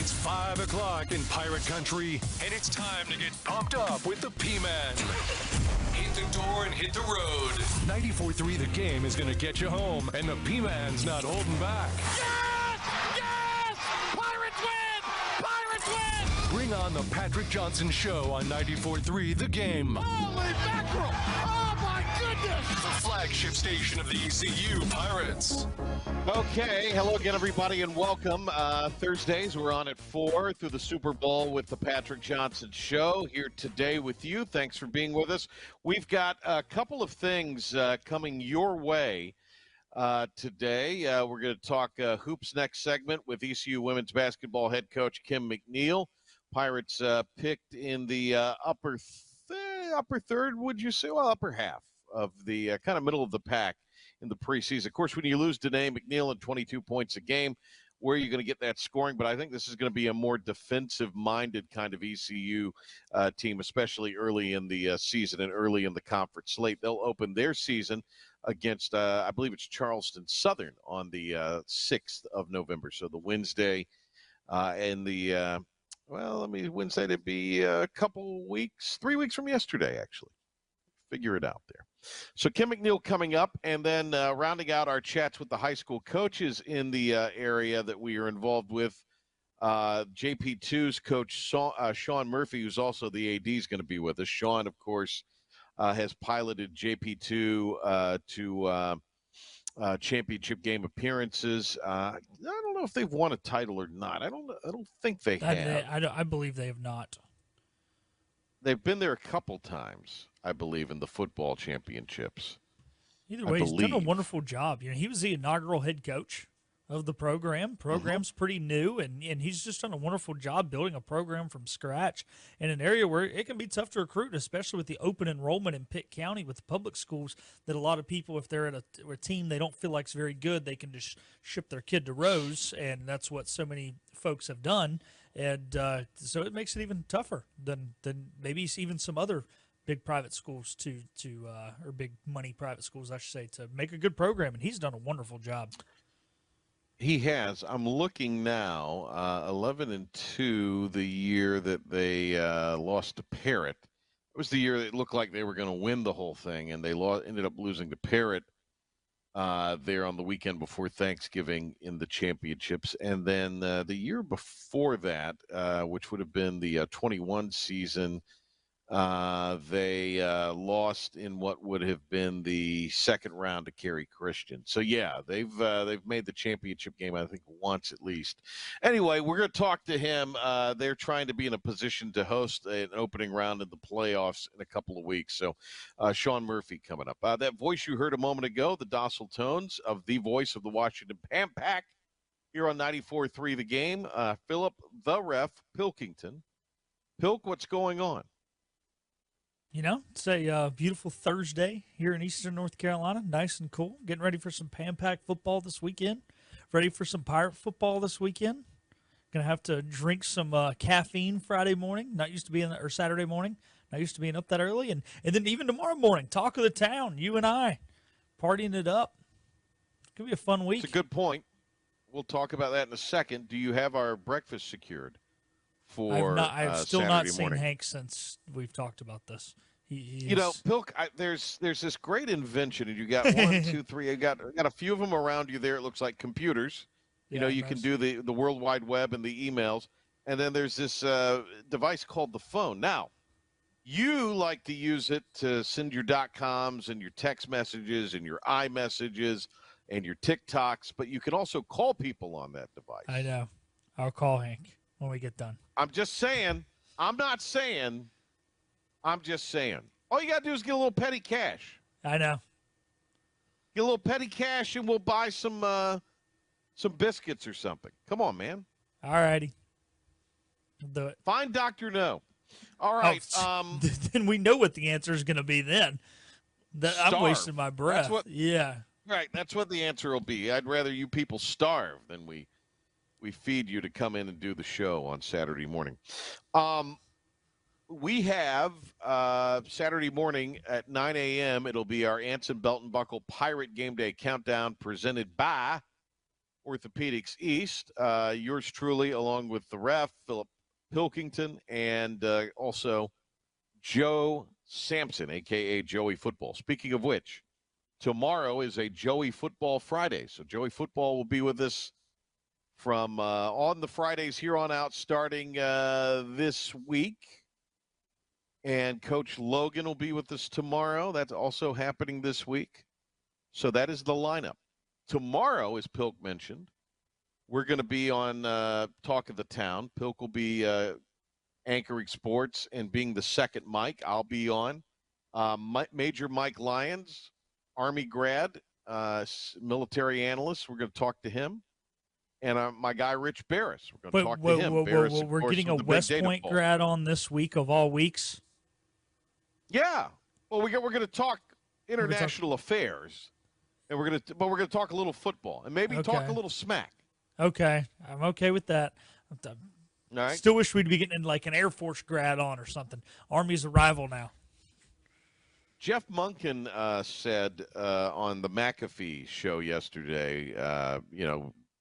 It's 5 o'clock in Pirate Country, and it's time to get pumped up with the P-Man. Hit the door and hit the road. 94.3 The Game is going to get you home, and the P-Man's not holding back. Yes! Yes! Pirates win! Pirates win! Bring on the Patrick Johnson Show on 94.3 The Game. Holy mackerel! Oh, my goodness! The flagship station of the ECU Pirates. Okay, hello again, everybody, and welcome. Thursdays, we're on at 4 through the Super Bowl with the Patrick Johnson Show here today with you. Thanks for being with us. We've got a couple of things coming your way today. We're going to talk hoops next segment with ECU women's basketball head coach Kim McNeill. Pirates picked in the upper third, would you say? Well, upper half of the kind of middle of the pack in the preseason. Of course, when you lose Danae McNeill at 22 points a game, where are you going to get that scoring? But I think this is going to be a more defensive-minded kind of ECU team, especially early in the season and early in the conference slate. They'll open their season against, I believe it's Charleston Southern on the 6th of November. So the Wednesday and the, Wednesday to be a couple weeks, 3 weeks from yesterday, actually. Figure it out there. So Kim McNeill coming up, and then rounding out our chats with the high school coaches in the area that we are involved with, JP2's coach Sean Murphy, who's also the AD, is going to be with us. Sean, of course, has piloted JP2 to championship game appearances. I don't know if they've won a title or not. I don't think they have. I believe they have not. They've been there a couple times, I believe, in the football championships. Either way, he's done a wonderful job. You know, he was the inaugural head coach of the program. Program's pretty new, and he's just done a wonderful job building a program from scratch in an area where it can be tough to recruit, especially with the open enrollment in Pitt County with the public schools, that a lot of people, if they're at a team they don't feel like is very good, they can just ship their kid to Rose, and that's what so many folks have done. And so it makes it even tougher than maybe even some other big private schools or big money private schools, I should say, to make a good program. And he's done a wonderful job. He has. I'm looking now, 11-2 the year that they lost to Parrott. It was the year that it looked like they were going to win the whole thing, and they ended up losing to Parrott there on the weekend before Thanksgiving in the championships. And then the year before that, which would have been the 21 season, they lost in what would have been the second round to Cary Christian. So yeah, they've made the championship game, I think, once at least. Anyway, we're going to talk to him. They're trying to be in a position to host an opening round in the playoffs in a couple of weeks. So Sean Murphy coming up. That voice you heard a moment ago, the docile tones of the voice of the Washington Pan Pack here on 94.3 The Game. Philip the Ref Pilkington. Pilk, what's going on? You know, it's a beautiful Thursday here in Eastern North Carolina. Nice and cool. Getting ready for some Pan Pack football this weekend. Ready for some Pirate football this weekend. Going to have to drink some caffeine Friday morning. Not used to being, or Saturday morning. Not used to being up that early. And then even tomorrow morning, talk of the town, you and I, partying it up. It's going to be a fun week. It's a good point. We'll talk about that in a second. Do you have our breakfast secured? I've still not seen morning. Hank since we've talked about this. You know, Pilk, there's this great invention, and you got 1, 2, 3. You got a few of them around you there. It looks like computers. You know, you can do the World Wide Web and the emails, and then there's this device called the phone. Now, you like to use it to send your .coms and your text messages and your iMessages and your TikToks, but you can also call people on that device. I know. I'll call Hank when we get done. I'm just saying. I'm not saying. I'm just saying. All you got to do is get a little petty cash. I know. Get a little petty cash, and we'll buy some biscuits or something. Come on, man. All righty. We'll do it. Find Dr. No. All right. Then we know what the answer is going to be then. I'm wasting my breath. Yeah. Right. That's what the answer will be. I'd rather you people starve than we feed you to come in and do the show on Saturday morning. We have Saturday morning at 9 a.m. It'll be our Anson Belt and Buckle Pirate Game Day Countdown presented by Orthopedics East. Yours truly, along with the ref, Philip Pilkington, and also Joe Sampson, a.k.a. Joey Football. Speaking of which, tomorrow is a Joey Football Friday. So Joey Football will be with us from on the Fridays here on out starting this week. And Coach Logan will be with us tomorrow. That's also happening this week. So that is the lineup. Tomorrow, as Pilk mentioned, we're going to be on Talk of the Town. Pilk will be anchoring sports and being the second mic. I'll be on. Major Mike Lyons, Army grad, military analyst. We're going to talk to him. And my guy, Rich Barris. We're going to talk to him. Barris, we're getting a West Point grad on this week of all weeks. Yeah. Well, we're going to talk international affairs. And we're gonna talk a little football and maybe talk a little smack. Okay, I'm okay with that. All right. Still wish we'd be getting like an Air Force grad on or something. Army's a rival now. Jeff Munkin said on the McAfee show yesterday,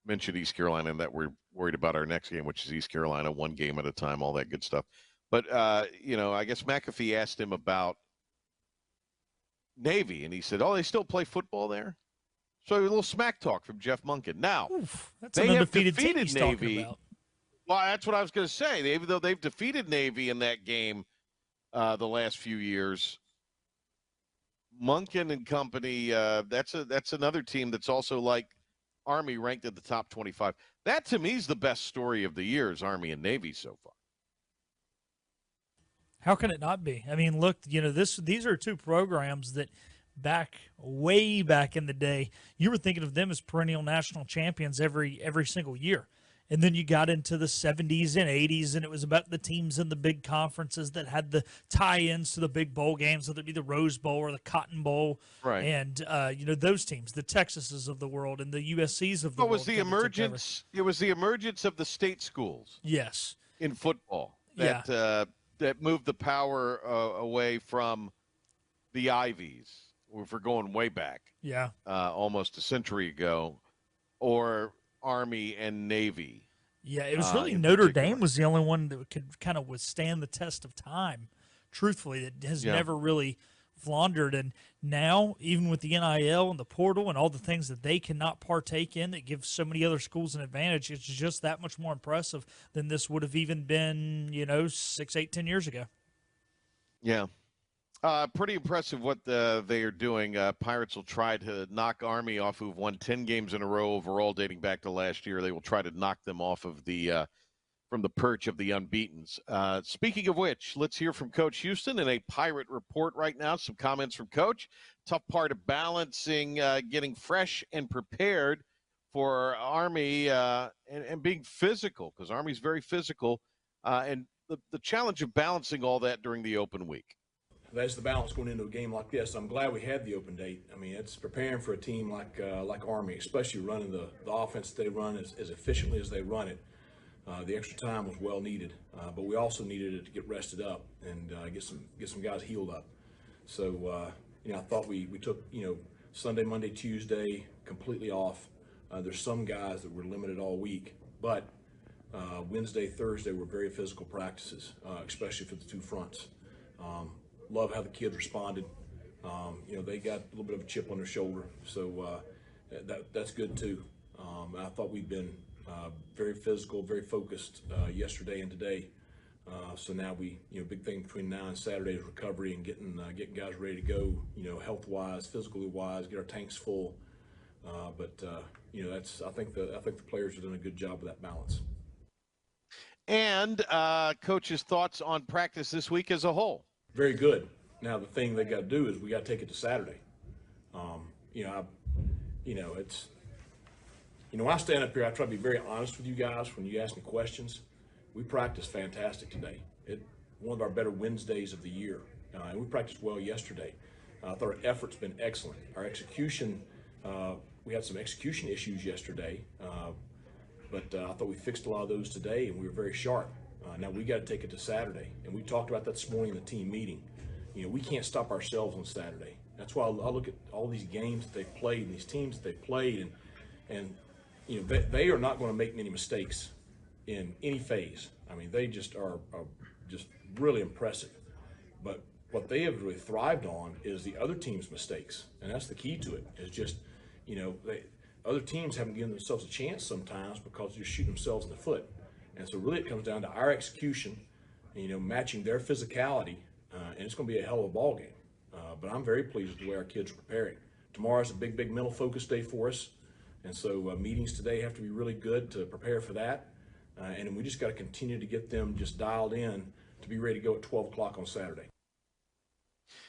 mentioned East Carolina and that we're worried about our next game, which is East Carolina, one game at a time, all that good stuff. But I guess McAfee asked him about Navy, and he said, "Oh, they still play football there." So a little smack talk from Jeff Munkin. Now, that's they an have undefeated defeated team he's Navy. About. Well, that's what I was going to say. Even though they've defeated Navy in that game the last few years, Munkin and company, that's another team that's also like Army, ranked at the top 25. That, to me, is the best story of the year is Army and Navy so far. How can it not be? I mean, look, these are two programs that way back in the day, you were thinking of them as perennial national champions every single year. And then you got into the 70s and 80s, and it was about the teams in the big conferences that had the tie-ins to the big bowl games, whether it be the Rose Bowl or the Cotton Bowl. Right. And, those teams, the Texases of the world and the USCs of the world. It was the emergence of the state schools. Yes. In football. That moved the power away from the Ivies, if we're going way back. Yeah. Almost a century ago, or Army and Navy. Yeah, it was really Notre Dame was the only one that could kind of withstand the test of time, truthfully, that has never really floundered. And now, even with the NIL and the portal and all the things that they cannot partake in that give so many other schools an advantage, it's just that much more impressive than this would have even been, 6, 8, 10 years ago. Yeah. Pretty impressive what they are doing. Pirates will try to knock Army off, who've won 10 games in a row overall dating back to last year. They will try to knock them off of from the perch of the unbeatens. Speaking of which, let's hear from Coach Houston in a Pirate report right now. Some comments from Coach. Tough part of balancing getting fresh and prepared for Army and being physical, because Army's very physical, and the challenge of balancing all that during the open week. That's the balance going into a game like this. I'm glad we had the open date. I mean, it's preparing for a team like Army, especially running the offense they run as efficiently as they run it. The extra time was well needed, but we also needed it to get rested up and get some guys healed up. So I thought we took Sunday, Monday, Tuesday completely off. There's some guys that were limited all week, but Wednesday, Thursday were very physical practices, especially for the two fronts. Love how the kids responded. They got a little bit of a chip on their shoulder, so that's good too. I thought we'd been very physical, very focused yesterday and today. So now big thing between now and Saturday is recovery and getting guys ready to go. Health-wise, physically wise, get our tanks full. But I think the players are doing a good job with that balance. And Coach's thoughts on practice this week as a whole. Very good. Now the thing they got to do is we got to take it to Saturday. When I stand up here, I try to be very honest with you guys when you ask me questions. We practiced fantastic today. One of our better Wednesdays of the year, and we practiced well yesterday. I thought our effort's been excellent. Our execution, we had some execution issues yesterday, but I thought we fixed a lot of those today, and we were very sharp. Now we got to take it to Saturday, and we talked about that this morning in the team meeting. We can't stop ourselves on Saturday. That's why I look at all these games that they've played and these teams that they've played, and they are not going to make many mistakes in any phase. I mean, they just are just really impressive. But what they have really thrived on is the other team's mistakes, and that's the key to it. Is just, other teams haven't given themselves a chance sometimes because they're shooting themselves in the foot. And so really it comes down to our execution, matching their physicality, and it's going to be a hell of a ball game. But I'm very pleased with the way our kids are preparing. Tomorrow's a big mental focus day for us, and so meetings today have to be really good to prepare for that. And we just got to continue to get them just dialed in to be ready to go at 12 o'clock on Saturday.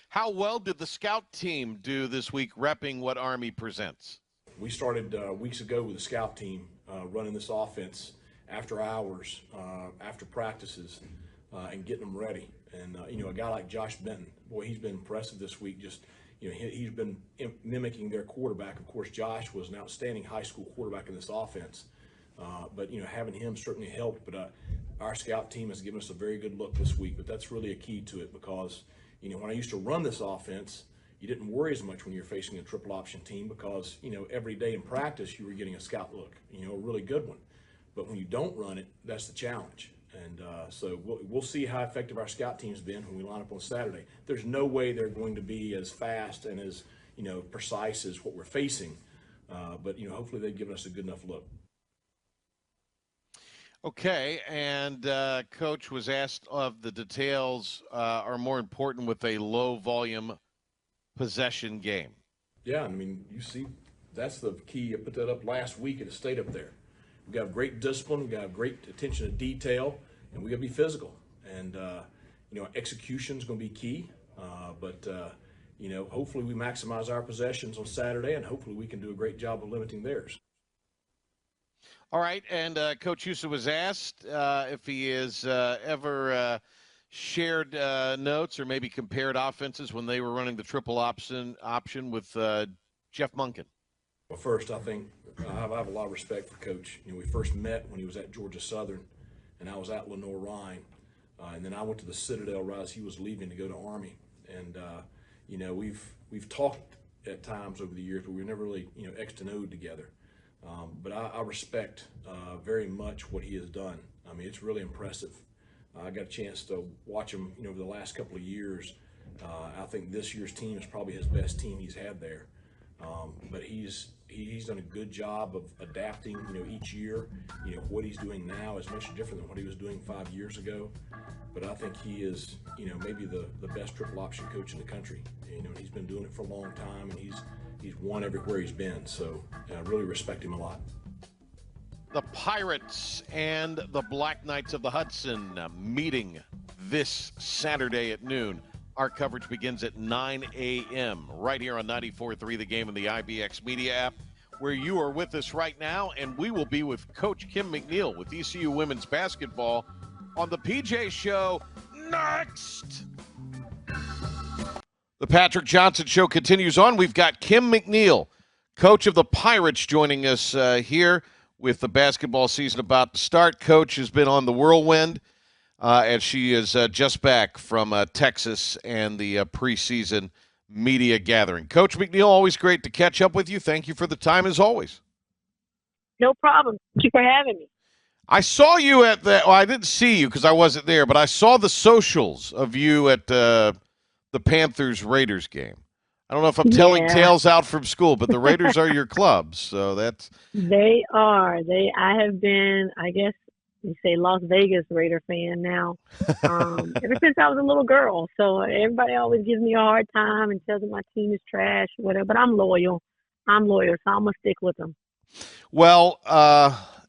How well did the scout team do this week repping what Army presents? We started weeks ago with the scout team running this offense after hours, after practices, and getting them ready. And, a guy like Josh Benton, boy, he's been impressive this week. Just, he's been mimicking their quarterback. Of course, Josh was an outstanding high school quarterback in this offense. But, having him certainly helped. But our scout team has given us a very good look this week. But that's really a key to it because, when I used to run this offense, you didn't worry as much when you're facing a triple option team because, every day in practice you were getting a scout look, a really good one. But when you don't run it, that's the challenge. And so we'll see how effective our scout team's been when we line up on Saturday. There's no way they're going to be as fast and as, precise as what we're facing. But, hopefully they've given us a good enough look. Okay, and Coach was asked of the details are more important with a low-volume possession game. Yeah, I mean, you see, that's the key. I put that up last week and it stayed up there. We've got great discipline, we've got great attention to detail, and we got to be physical. And, execution is going to be key. But hopefully we maximize our possessions on Saturday, and hopefully we can do a great job of limiting theirs. All right, and Coach Husa was asked if he has ever shared notes or maybe compared offenses when they were running the triple option with Jeff Munkin. Well, first, I think I have a lot of respect for Coach. We first met when he was at Georgia Southern, and I was at Lenore-Rhine. And then I went to the Citadel right as he was leaving to go to Army. And, we've talked at times over the years, but we were never really, X and O'd together. But I respect very much what he has done. I mean, it's really impressive. I got a chance to watch him, over the last couple of years. I think this year's team is probably his best team he's had there. But he's done a good job of adapting, each year. What he's doing now is much different than what he was doing 5 years ago. But I think he is, maybe the best triple option coach in the country. He's been doing it for a long time, and he's won everywhere he's been. So I really respect him a lot. The Pirates and the Black Knights of the Hudson meeting this Saturday at noon. Our coverage begins at 9 a.m. right here on 94.3 The Game and the IBX Media app, where you are with us right now, and we will be with Coach Kim McNeill with ECU women's basketball on the PJ Show next. The Patrick Johnson Show continues on. We've got Kim McNeill, coach of the Pirates, joining us here with the basketball season about to start. Coach has been on the whirlwind. As she is just back from Texas and the preseason media gathering. Coach McNeill, always great to catch up with you. Thank you for the time, as always. No problem. Thank you for having me. I saw you at the – well, I didn't see you because I wasn't there, but I saw the socials of you at the Panthers-Raiders game. I don't know if I'm telling tales out from school, but the Raiders are your club, so that's – They are. I have been, I guess, you say Las Vegas Raider fan now, ever since I was a little girl. So everybody always gives me a hard time and tells me my team is trash, whatever. But I'm loyal. So I'm going to stick with them. Well,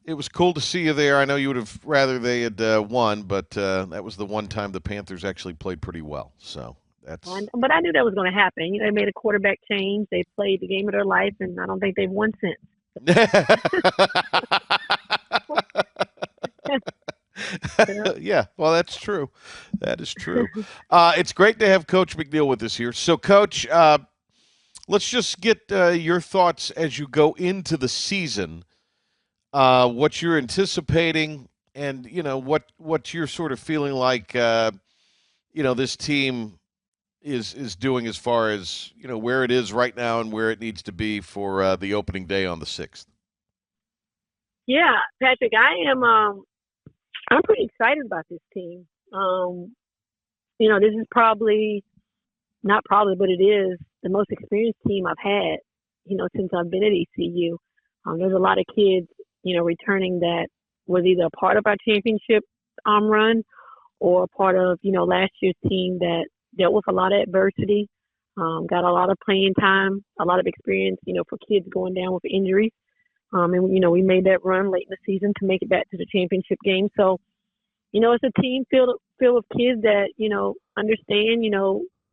it was cool to see you there. I know you would have rather they had won, but that was the one time the Panthers actually played pretty well. So that's. But I knew that was going to happen. They made a quarterback change. They played the game of their life, and I don't think they've won since. Yeah, well, that's true. That is true. It's great to have Coach McNeill with us here. So, Coach, let's just get your thoughts as you go into the season, what you're anticipating, and, what you're sort of feeling like, this team is doing as far as, where it is right now and where it needs to be for the opening day on the 6th. Yeah, Patrick, I am. I'm pretty excited about this team. This is probably not probably, but it is the most experienced team I've had. Since I've been at ECU. There's a lot of kids, returning that was either a part of our championship run or a part of last year's team that dealt with a lot of adversity, got a lot of playing time, a lot of experience, for kids going down with injuries. And we made that run late in the season to make it back to the championship game. So, it's a team filled with kids that, understand,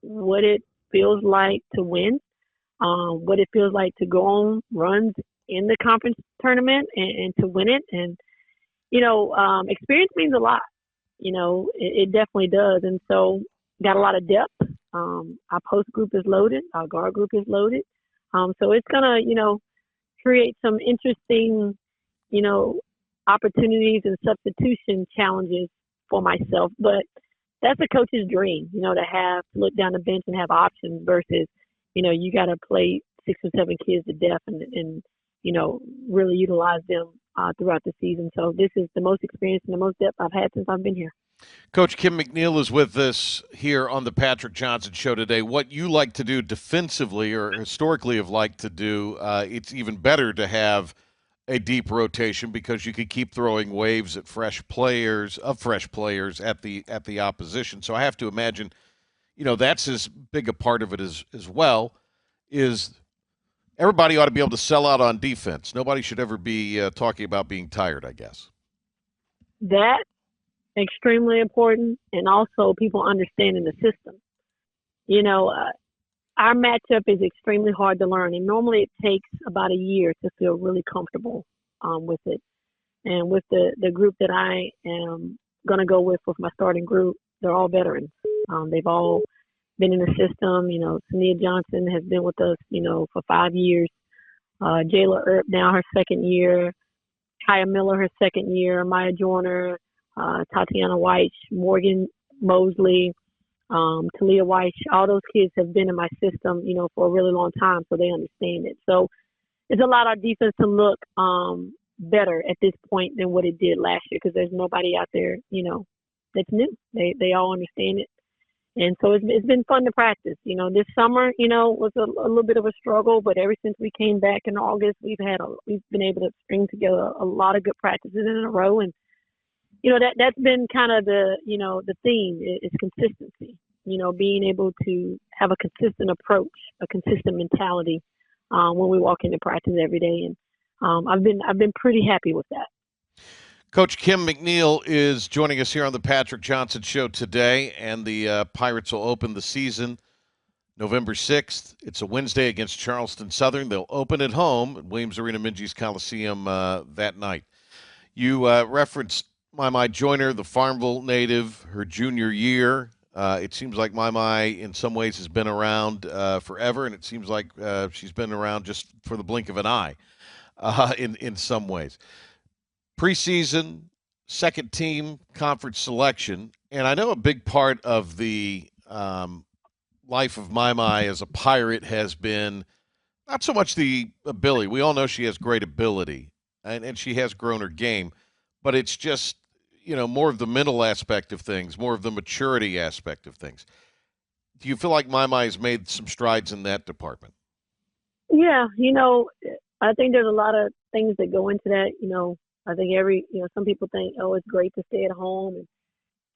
what it feels like to win, what it feels like to go on runs in the conference tournament and to win it. And, experience means a lot. It definitely does. And so got a lot of depth. Our post group is loaded. Our guard group is loaded. So it's going to, create some interesting, opportunities and substitution challenges for myself. But that's a coach's dream, to look down the bench and have options versus, you got to play 6 or 7 kids to death and really utilize them throughout the season. So this is the most experience and the most depth I've had since I've been here. Coach Kim McNeill is with us here on the Patrick Johnson Show today. What you like to do defensively or historically have liked to do, it's even better to have a deep rotation because you could keep throwing waves at fresh players at the opposition. So I have to imagine, that's as big a part of it as well, is everybody ought to be able to sell out on defense. Nobody should ever be talking about being tired, I guess. That extremely important, and also people understanding the system. Our matchup is extremely hard to learn, and normally it takes about a year to feel really comfortable with it. And with the group that I am going to go with my starting group, they're all veterans. They've all been in the system. Sania Johnson has been with us, for 5 years. Jayla Earp now her second year. Kaya Miller her second year. Maya Joyner, Tatiana White, Morgan Mosley, Talia White, all those kids have been in my system, for a really long time, so they understand it. So it's a lot of defense to look better at this point than what it did last year because there's nobody out there, that's new. They all understand it. And so it's been fun to practice. This summer, was a little bit of a struggle, but ever since we came back in August, we've been able to string together a lot of good practices in a row. And that's been kind of the theme is consistency, being able to have a consistent approach, a consistent mentality when we walk into practice every day. And I've been pretty happy with that. Coach Kim McNeill is joining us here on the Patrick Johnson Show today, and the Pirates will open the season November 6th. It's a Wednesday against Charleston Southern. They'll open at home at Williams Arena Minges Coliseum that night. You referenced Mai Joyner, the Farmville native, her junior year. It seems like Mai in some ways has been around forever, and it seems like she's been around just for the blink of an eye in some ways. Preseason, second team conference selection, and I know a big part of the life of Mai as a Pirate has been not so much the ability. We all know she has great ability, and she has grown her game, but it's just, more of the mental aspect of things, more of the maturity aspect of things. Do you feel like Mai has made some strides in that department? Yeah, I think there's a lot of things that go into that. I think some people think, oh, it's great to stay at home and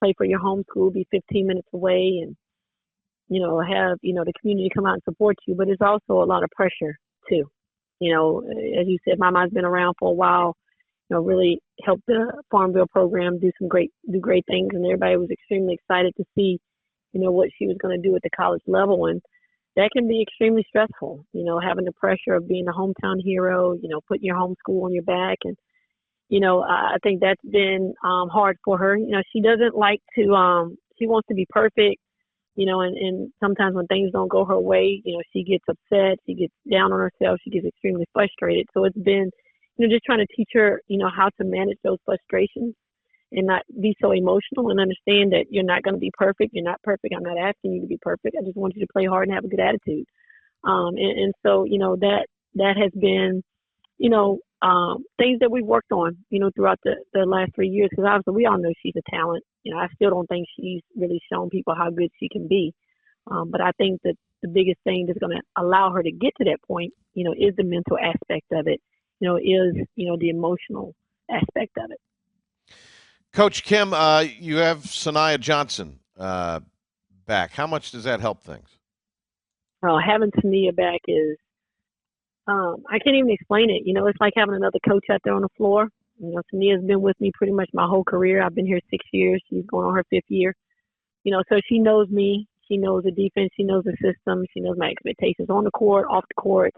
play for your home school, be 15 minutes away and, have, the community come out and support you. But it's also a lot of pressure too. As you said, Mama's been around for a while, really helped the Farmville program do great things. And everybody was extremely excited to see, what she was going to do at the college level. And that can be extremely stressful, having the pressure of being a hometown hero, putting your home school on your back. And, I think that's been hard for her. She doesn't like to, she wants to be perfect, and sometimes when things don't go her way, she gets upset, she gets down on herself, she gets extremely frustrated. So it's been, just trying to teach her, how to manage those frustrations and not be so emotional and understand that you're not going to be perfect. You're not perfect. I'm not asking you to be perfect. I just want you to play hard and have a good attitude. And so, that has been, things that we've worked on, throughout the last 3 years, because obviously we all know she's a talent. I still don't think she's really shown people how good she can be. But I think that the biggest thing that's going to allow her to get to that point, is the mental aspect of it, is, the emotional aspect of it. Coach Kim, you have Sanaya Johnson back. How much does that help things? Having Tania back is, I can't even explain it. It's like having another coach out there on the floor. Tania's been with me pretty much my whole career. I've been here 6 years. She's going on her 5th year. So she knows me. She knows the defense. She knows the system. She knows my expectations on the court, off the court.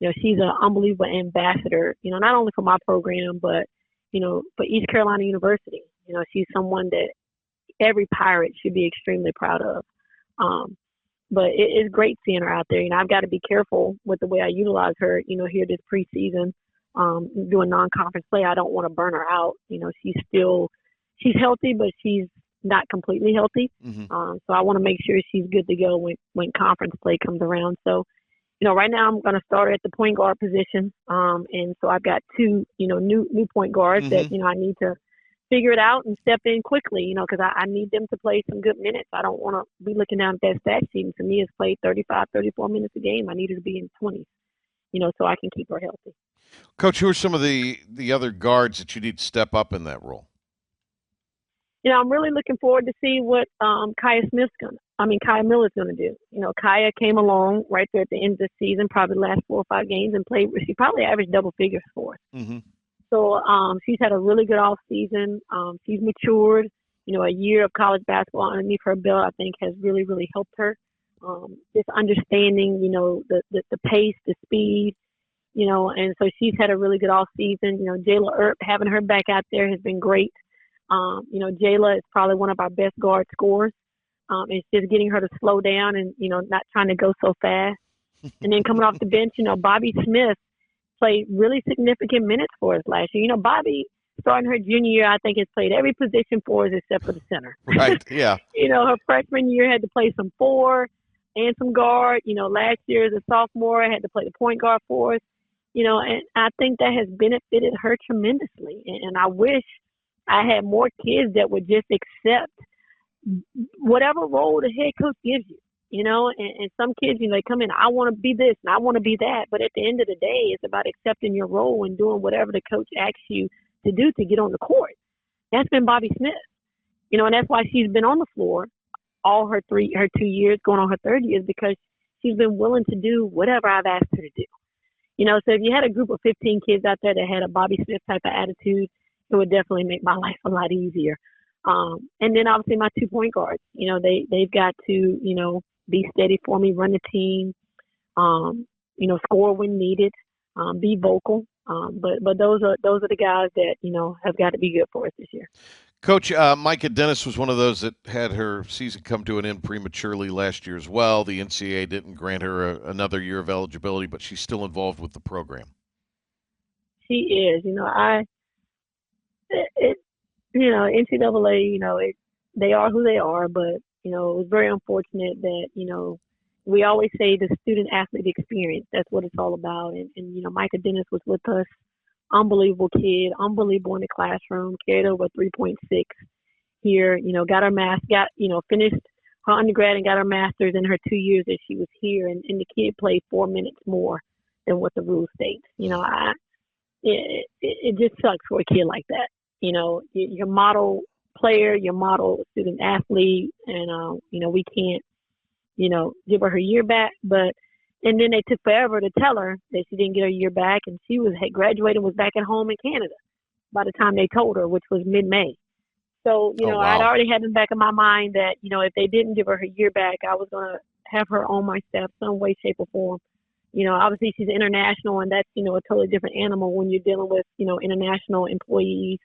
She's an unbelievable ambassador, not only for my program, but, for East Carolina University. She's someone that every Pirate should be extremely proud of. But it's great seeing her out there. I've got to be careful with the way I utilize her, here this preseason, doing non-conference play. I don't want to burn her out. She's healthy, but she's not completely healthy. Mm-hmm. So I want to make sure she's good to go when conference play comes around. So, right now I'm going to start her at the point guard position. And so I've got 2, new point guards that, I need to figure it out and step in quickly, because I need them to play some good minutes. I don't want to be looking down at that stat sheet. And Tania's played 35, 34 minutes a game. I need her to be in 20s, so I can keep her healthy. Coach, who are some of the other guards that you need to step up in that role? I'm really looking forward to see what Kaya Miller's going to do. Kaya came along right there at the end of the season, probably the last 4 or 5 games, and played. She probably averaged double figures for us. Mm-hmm. So she's had a really good off season. She's matured. A year of college basketball underneath her belt, I think, has really, really helped her. Just understanding, the pace, the speed, and so she's had a really good off season. Jayla Earp, having her back out there has been great. Jayla is probably one of our best guard scorers. It's just getting her to slow down and, not trying to go so fast. And then coming off the bench, Bobby Smith played really significant minutes for us last year. Bobby, starting her junior year, I think has played every position for us except for the center. Right, yeah. Her freshman year had to play some 4 and some guard. Last year as a sophomore, had to play the point guard for us. And I think that has benefited her tremendously. And I wish I had more kids that would just accept whatever role the head coach gives you. And some kids, they come in, I want to be this and I want to be that. But at the end of the day, it's about accepting your role and doing whatever the coach asks you to do to get on the court. That's been Bobby Smith, and that's why she's been on the floor all her 2 years, going on her 3rd year, is because she's been willing to do whatever I've asked her to do. So if you had a group of 15 kids out there that had a Bobby Smith type of attitude, it would definitely make my life a lot easier. And then obviously my 2 point guards, they've got to, be steady for me, run the team, score when needed, be vocal. But those are the guys that, have got to be good for us this year. Coach, Micah Dennis was one of those that had her season come to an end prematurely last year as well. The NCAA didn't grant her another year of eligibility, but she's still involved with the program. She is. NCAA, they are who they are, but, it was very unfortunate that, we always say the student-athlete experience. That's what it's all about. And Micah Dennis was with us. Unbelievable kid, unbelievable in the classroom, carried over 3.6 here, got her finished her undergrad and got her master's in her 2 years that she was here. And the kid played 4 minutes more than what the rule states. It just sucks for a kid like that. Your model player, your model student athlete, and, we can't, give her year back. And then they took forever to tell her that she didn't get her year back, and she had graduated and was back at home in Canada by the time they told her, which was mid-May. So, wow. I'd already had in the back of my mind that, if they didn't give her year back, I was going to have her on my staff some way, shape, or form. Obviously she's international, and that's, a totally different animal when you're dealing with, international employees.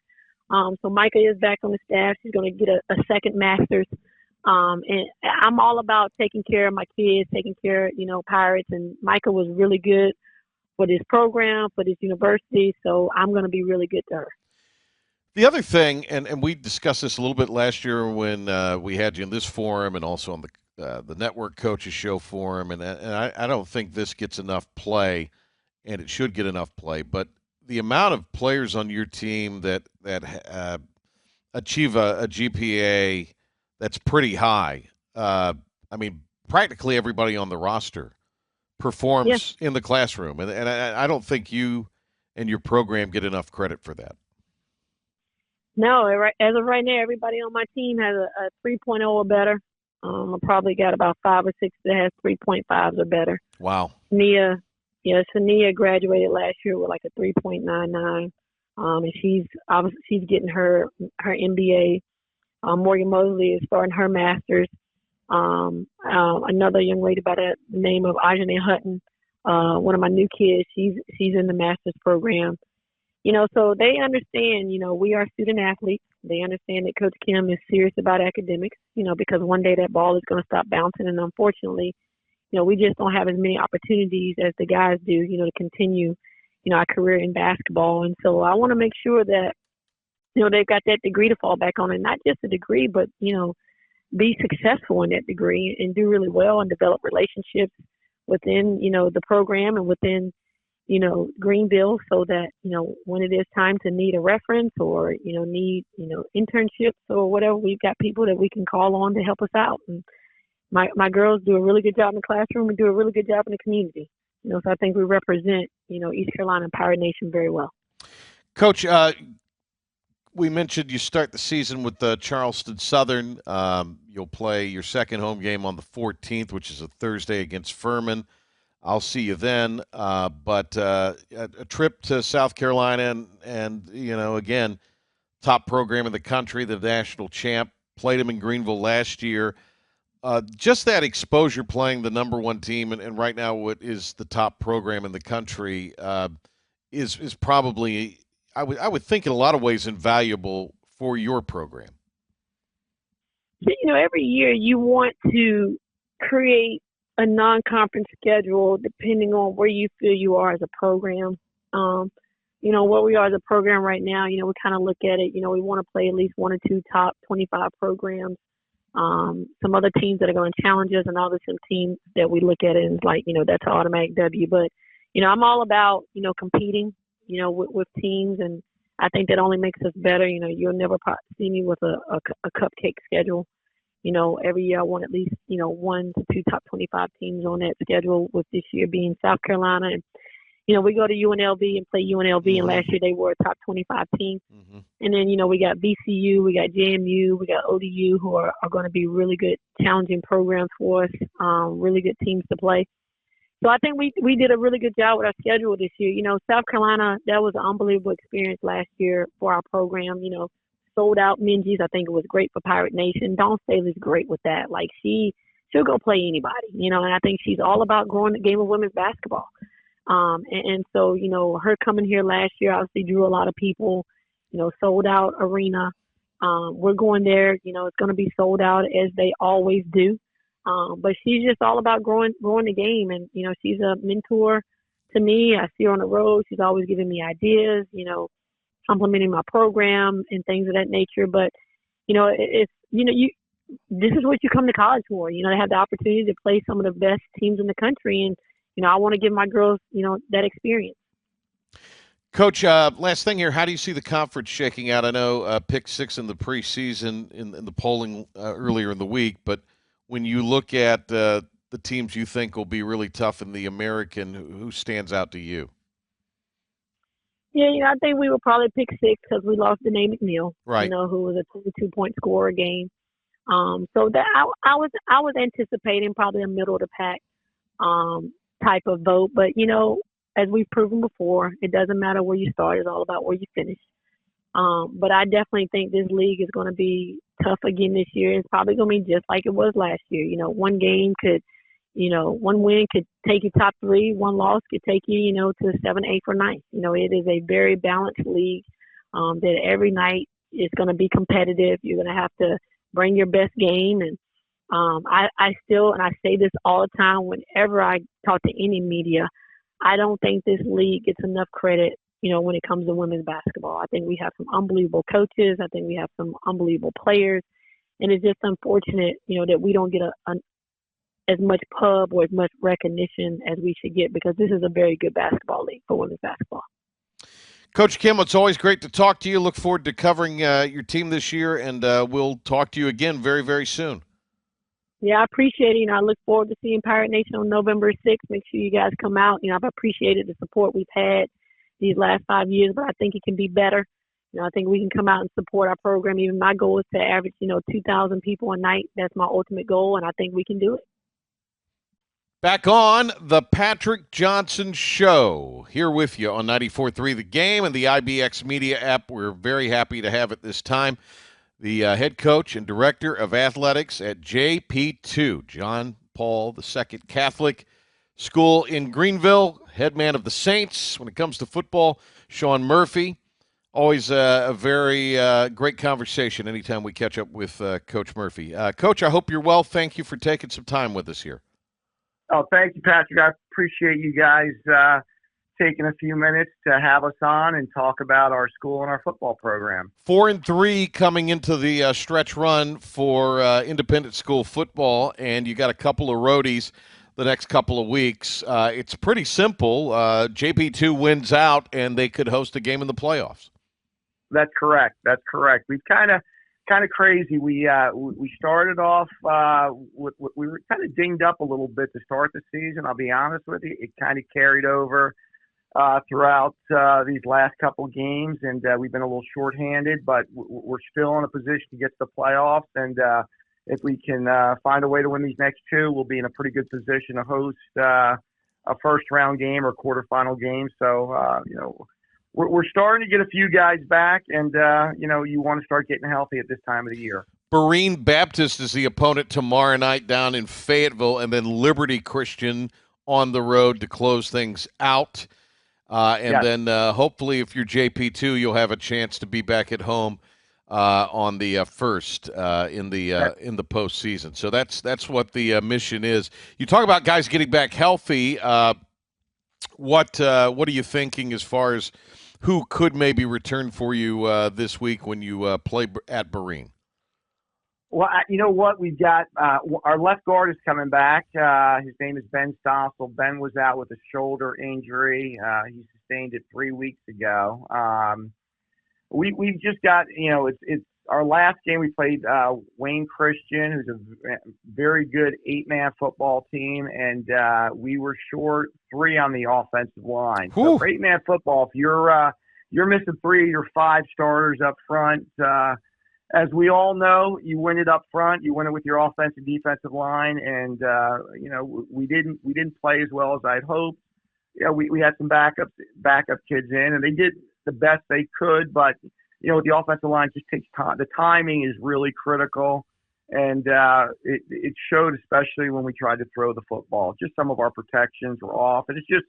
So Micah is back on the staff. She's going to get a second master's. And I'm all about taking care of my kids, taking care of, Pirates. And Micah was really good for this program, for this university. So I'm going to be really good to her. The other thing, and we discussed this a little bit last year when we had you in this forum and also on the Network Coaches Show forum, and I don't think this gets enough play, and it should get enough play, but the amount of players on your team that achieve a GPA that's pretty high. I mean, practically everybody on the roster performs in the classroom, and I don't think you and your program get enough credit for that. No, as of right now, everybody on my team has a 3.0 or better. I probably got about 5 or 6 that has 3.5s or better. Wow. Sania graduated last year with like a 3.99, and she's getting her MBA. Morgan Mosley is starting her master's. Another young lady by the name of Ajane Hutton, one of my new kids, she's in the master's program. So they understand, we are student athletes. They understand that Coach Kim is serious about academics, because one day that ball is going to stop bouncing. And unfortunately, we just don't have as many opportunities as the guys do, to continue, our career in basketball. And so I want to make sure that, they've got that degree to fall back on, and not just a degree, but, be successful in that degree and do really well and develop relationships within, the program and within, Greenville, so that, when it is time to need a reference or, need, internships or whatever, we've got people that we can call on to help us out. And my girls do a really good job in the classroom and do a really good job in the community. So I think we represent, East Carolina and Pirate Nation very well. Coach, we mentioned you start the season with Charleston Southern. You'll play your second home game on the 14th, which is a Thursday against Furman. I'll see you then. But a trip to South Carolina and again, top program in the country, the national champ, played him in Greenville last year. Just that exposure playing the number one team and right now what is the top program in the country is probably, I would think in a lot of ways, invaluable for your program. Every year you want to create a non-conference schedule depending on where you feel you are as a program. Where we are as a program right now, we kind of look at it, we want to play at least 1 or 2 top 25 programs. Some other teams that are going to challenge us, and obviously some teams that we look at it and it's like, that's an automatic W. But, I'm all about, competing, with teams, and I think that only makes us better. You'll never see me with a cupcake schedule. Every year I want at least, 1 to 2 top 25 teams on that schedule, with this year being South Carolina. And, we go to UNLV and play UNLV, and last year they were a top 25 team. Mm-hmm. And then, we got VCU, we got JMU, we got ODU, who are going to be really good, challenging programs for us, really good teams to play. So I think we did a really good job with our schedule this year. South Carolina, that was an unbelievable experience last year for our program. Sold out Minji's. I think it was great for Pirate Nation. Dawn Staley's great with that. Like she'll go play anybody, and I think she's all about growing the game of women's basketball. And so, her coming here last year obviously drew a lot of people, sold out arena. We're going there, it's going to be sold out as they always do. But she's just all about growing the game. And, she's a mentor to me. I see her on the road. She's always giving me ideas, complimenting my program and things of that nature. But, this is what you come to college for, to have the opportunity to play some of the best teams in the country. And, I want to give my girls, that experience. Coach, last thing here, how do you see the conference shaking out? I know pick 6 in the preseason in the polling earlier in the week, but when you look at the teams you think will be really tough in the American, who stands out to you? Yeah, I think we would probably pick 6 because we lost Danae McNeill, right? Who was a 22-point scorer game. So that I was anticipating probably a middle of the pack type of vote, but as we've proven before, it doesn't matter where you start; it's all about where you finish. But I definitely think this league is going to be tough again this year. It's probably going to be just like it was last year. One game could, one win could take you top 3. One loss could take you, to 7, 8, or 9. It is a very balanced league that every night is going to be competitive. You're going to have to bring your best game. And I still, and I say this all the time whenever I talk to any media, I don't think this league gets enough credit when it comes to women's basketball. I think we have some unbelievable coaches. I think we have some unbelievable players. And it's just unfortunate, that we don't get as much pub or as much recognition as we should get, because this is a very good basketball league for women's basketball. Coach Kim, it's always great to talk to you. Look forward to covering your team this year, and we'll talk to you again very, very soon. Yeah, I appreciate it. I look forward to seeing Pirate Nation on November 6th. Make sure you guys come out. I've appreciated the support we've had these last 5 years, but I think it can be better. I think we can come out and support our program. Even my goal is to average, 2,000 people a night. That's my ultimate goal, and I think we can do it. Back on the Patrick Johnson Show, here with you on 94.3 The Game and the IBX Media app. We're very happy to have it this time. The head coach and director of athletics at JP2, John Paul II Catholic School in Greenville, head man of the Saints when it comes to football, Sean Murphy. Always a very great conversation anytime we catch up with Coach Murphy. Coach, I hope you're well. Thank you for taking some time with us here. Oh, thank you, Patrick. I appreciate you guys taking a few minutes to have us on and talk about our school and our football program. 4-3 coming into the stretch run for independent school football, and you got a couple of roadies the next couple of weeks. It's pretty simple. JP2 wins out, and they could host a game in the playoffs. That's correct. We've kind of crazy. We started off we were kind of dinged up a little bit to start the season. I'll be honest with you. It kind of carried over throughout these last couple of games, and we've been a little shorthanded, but we're still in a position to get to the playoffs. And if we can find a way to win these next two, we'll be in a pretty good position to host a first-round game or quarterfinal game. So, we're starting to get a few guys back, and, you want to start getting healthy at this time of the year. Berean Baptist is the opponent tomorrow night down in Fayetteville, and then Liberty Christian on the road to close things out. Yes. Then hopefully if you're JP2, you'll have a chance to be back at home on the first in the postseason. So that's what the mission is. You talk about guys getting back healthy. What are you thinking as far as who could maybe return for you this week when you play at Berean? Well, you know what? We've got our left guard is coming back. His name is Ben Stossel. Ben was out with a shoulder injury. He sustained it 3 weeks ago. We've just got, it's our last game. We played Wayne Christian, who's a very good 8-man football team, and we were short 3 on the offensive line. Whew. So for 8-man football, if you're missing 3 of your 5 starters up front, as we all know, you win it up front. You win it with your offensive defensive line, and we didn't play as well as I'd hoped. We had some backup kids in, and they did the best they could. But with the offensive line, it just takes time. The timing is really critical, and it showed, especially when we tried to throw the football. Just some of our protections were off, and it's just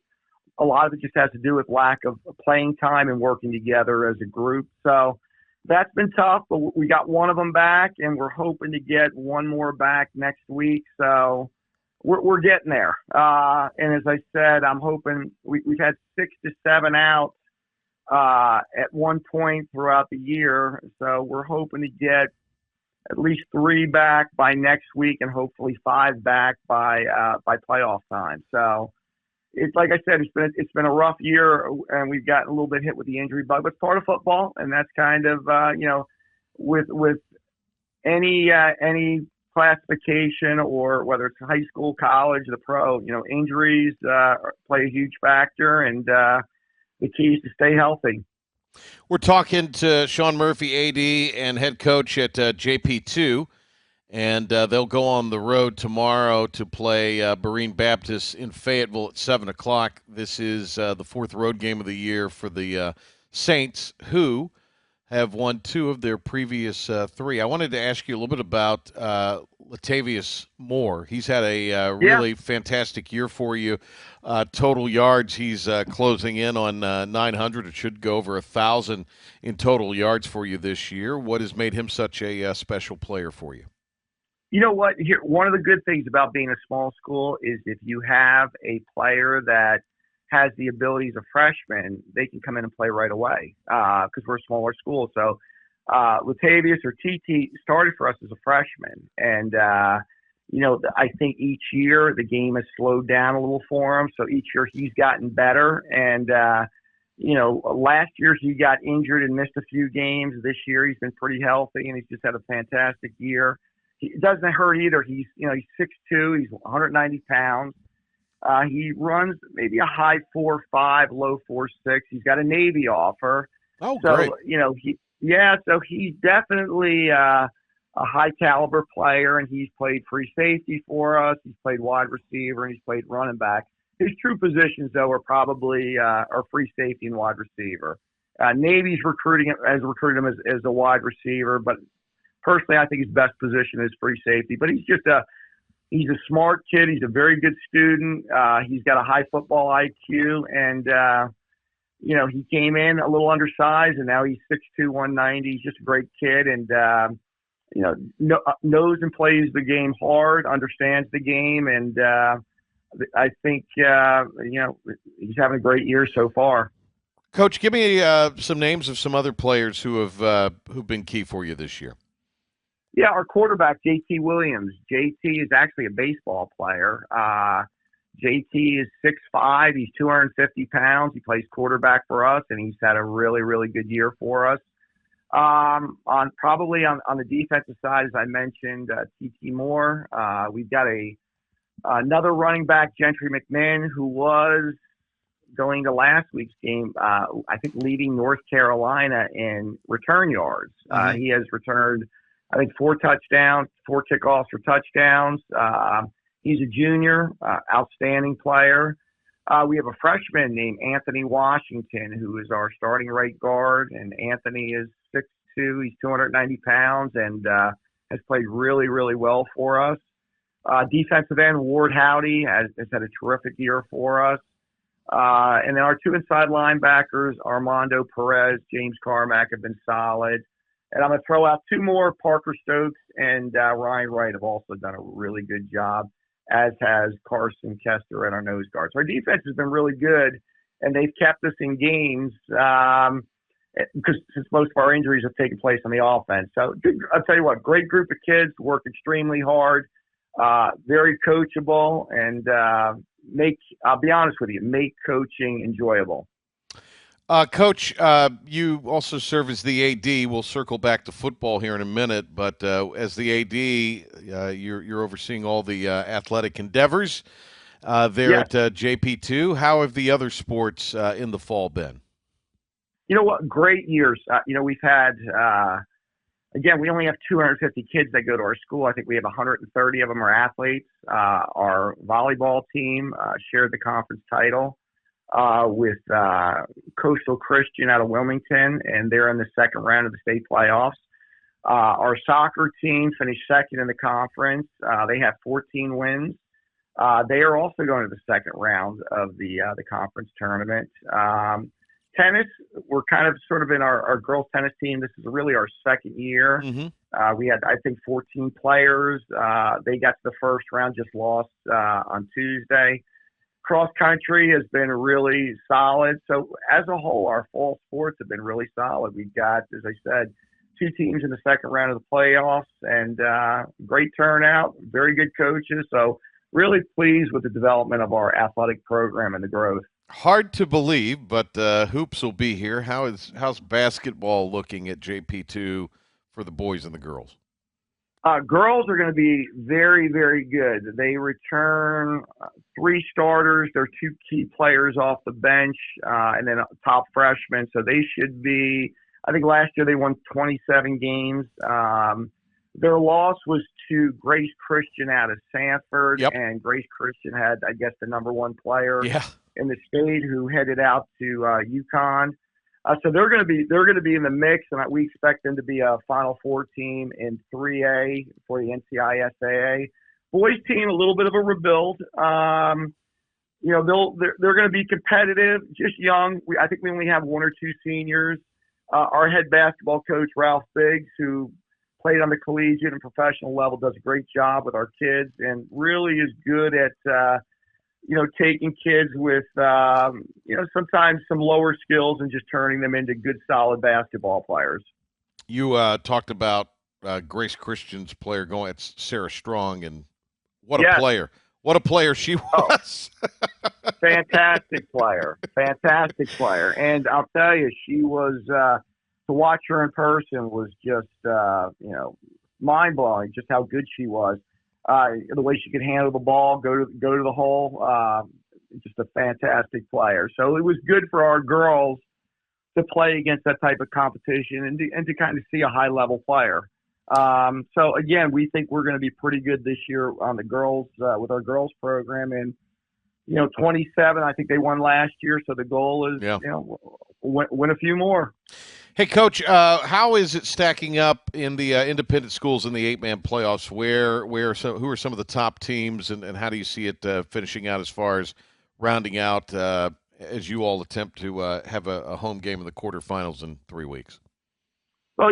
a lot of it just has to do with lack of playing time and working together as a group. So that's been tough, but we got one of them back, and we're hoping to get one more back next week. So we're getting there. And as I said, I'm hoping we've had 6 to 7 out at one point throughout the year. So we're hoping to get at least 3 back by next week, and hopefully 5 back by playoff time. So it's like I said, it's been a rough year, and we've gotten a little bit hit with the injury bug, but it's part of football, and that's kind of with any classification, or whether it's high school, college, the pro, injuries play a huge factor, and the key is to stay healthy. We're talking to Sean Murphy, AD and head coach at JP2. And they'll go on the road tomorrow to play Berean Baptist in Fayetteville at 7 o'clock. This is the 4th road game of the year for the Saints, who have won 2 of their previous 3. I wanted to ask you a little bit about Latavius Moore. He's had a really fantastic year for you. Total yards, he's closing in on 900. It should go over 1,000 in total yards for you this year. What has made him such a special player for you? You know what? Here, one of the good things about being a small school is if you have a player that has the abilities of freshmen, they can come in and play right away because we're a smaller school. So Latavius or TT started for us as a freshman. And, I think each year the game has slowed down a little for him. So each year he's gotten better. And, Last year he got injured and missed a few games. This year he's been pretty healthy and he's just had a fantastic year. It doesn't hurt either. He's 6'2", he's 190 pounds. He runs maybe a high 4.5, low 4.6. He's got a Navy offer. Oh, so, great. So he's definitely a high caliber player, and he's played free safety for us. He's played wide receiver, and he's played running back. His true positions, though, are probably are free safety and wide receiver. Navy's recruited him as a wide receiver, but personally, I think his best position is free safety. But he's a smart kid. He's a very good student. He's got a high football IQ, and he came in a little undersized, and now he's 6'2", 190. He's just a great kid, and knows and plays the game hard, understands the game, and I think he's having a great year so far. Coach, give me some names of some other players who've been key for you this year. Yeah, our quarterback, JT Williams. JT is actually a baseball player. JT is 6'5". He's 250 pounds. He plays quarterback for us, and he's had a really, really good year for us. On the defensive side, as I mentioned, T.T. Moore. We've got another running back, Gentry McNeill, who was going to last week's game, I think leading North Carolina in return yards. He has returned, I think, 4 touchdowns, 4 kickoffs for touchdowns. He's a junior, outstanding player. We have a freshman named Anthony Washington, who is our starting right guard, and Anthony is 6'2". He's 290 pounds and has played really, really well for us. Defensive end, Ward Howdy, has had a terrific year for us. And then our 2 inside linebackers, Armando Perez, James Carmack, have been solid. And I'm going to throw out 2 more, Parker Stokes and Ryan Wright have also done a really good job, as has Carson Kester at our nose guards. Our defense has been really good, and they've kept us in games because since most of our injuries have taken place on the offense. So I'll tell you what, great group of kids, work extremely hard, very coachable, and I'll be honest with you, make coaching enjoyable. Coach, you also serve as the AD. We'll circle back to football here in a minute, but as the AD, you're overseeing all the athletic endeavors there at JP2. How have the other sports in the fall been? You know what? Great years. We've had, again, we only have 250 kids that go to our school. I think we have 130 of them are athletes. Our volleyball team shared the conference title with Coastal Christian out of Wilmington, and they're in the second round of the state playoffs. Our soccer team finished second in the conference. They have 14 wins. They are also going to the second round of the conference tournament. Tennis, we're kind of sort of in our girls tennis team. This is really our second year. Mm-hmm. We had, I think, 14 players. They got to the first round, just lost on Tuesday. Cross country has been really solid. So as a whole, our fall sports have been really solid. We've got, as I said, 2 teams in the second round of the playoffs, and great turnout, very good coaches. So really pleased with the development of our athletic program and the growth. Hard to believe, but hoops will be here. How's basketball looking at JP2 for the boys and the girls? Girls are going to be very, very good. They return 3 starters. They're 2 key players off the bench, and then top freshmen. So they should be, I think last year they won 27 games. Their loss was to Grace Christian out of Sanford, and Grace Christian had, I guess, the number 1 player in the state who headed out to UConn. So they're going to be in the mix, and we expect them to be a Final Four team in 3A for the NCISAA. Boys team, a little bit of a rebuild. They're going to be competitive, just young. I think we only have 1 or 2 seniors. Our head basketball coach, Ralph Biggs, who played on the collegiate and professional level, does a great job with our kids and really is good at taking kids with, sometimes some lower skills and just turning them into good, solid basketball players. You talked about Grace Christian's player it's Sarah Strong, and what a player. What a player she was. Fantastic player. And I'll tell you, she was, to watch her in person was just, mind blowing, just how good she was. The way she could handle the ball, go to the hole, just a fantastic player. So it was good for our girls to play against that type of competition and to kind of see a high level player. So again, we think we're going to be pretty good this year on the girls, with our girls program. And, 27, I think they won last year. So the goal is, win a few more. Hey, Coach, how is it stacking up in the independent schools in the 8-man playoffs? Who are some of the top teams, and how do you see it finishing out as far as rounding out as you all attempt to have a home game in the quarterfinals in 3 weeks? Well,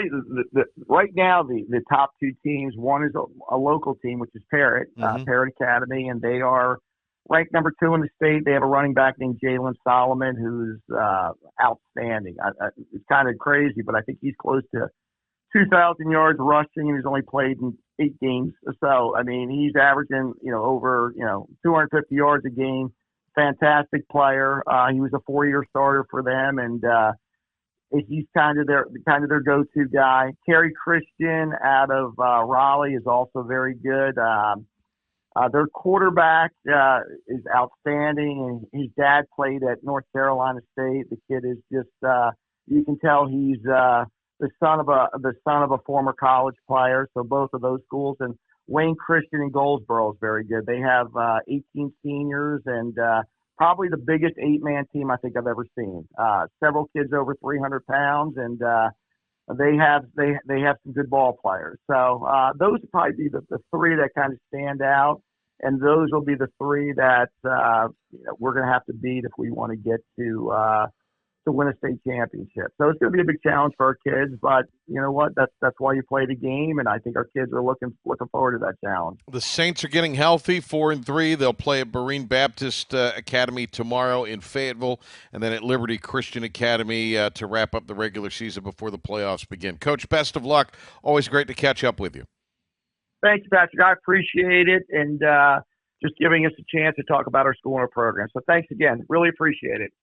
right now, the top two teams, one is a local team, which is Parrott, Parrott Academy, and they are ranked number 2 in the state. They have a running back named Jalen Solomon, who's outstanding. It's kind of crazy, but I think he's close to 2,000 yards rushing, and he's only played in 8 games. So, I mean, he's averaging, over, 250 yards a game. Fantastic player. He was a 4-year starter for them, and he's kind of their go-to guy. Kerry Christian out of Raleigh is also very good. Their quarterback is outstanding, and his dad played at North Carolina State. The kid is just you can tell he's the son of a former college player. So both of those schools. And Wayne Christian in Goldsboro is very good. They have 18 seniors and probably the biggest 8-man team I think I've ever seen. Several kids over 300 pounds, and they have some good ball players. So those would probably be the 3 that kind of stand out, and those will be the 3 that we're going to have to beat if we want to get to win a state championship. So it's going to be a big challenge for our kids, but you know what? That's why you play the game, and I think our kids are looking forward to that challenge. The Saints are getting healthy, 4-3. They'll play at Berean Baptist Academy tomorrow in Fayetteville, and then at Liberty Christian Academy to wrap up the regular season before the playoffs begin. Coach, best of luck. Always great to catch up with you. Thanks, Patrick. I appreciate it, and just giving us a chance to talk about our school and our program. So thanks again. Really appreciate it.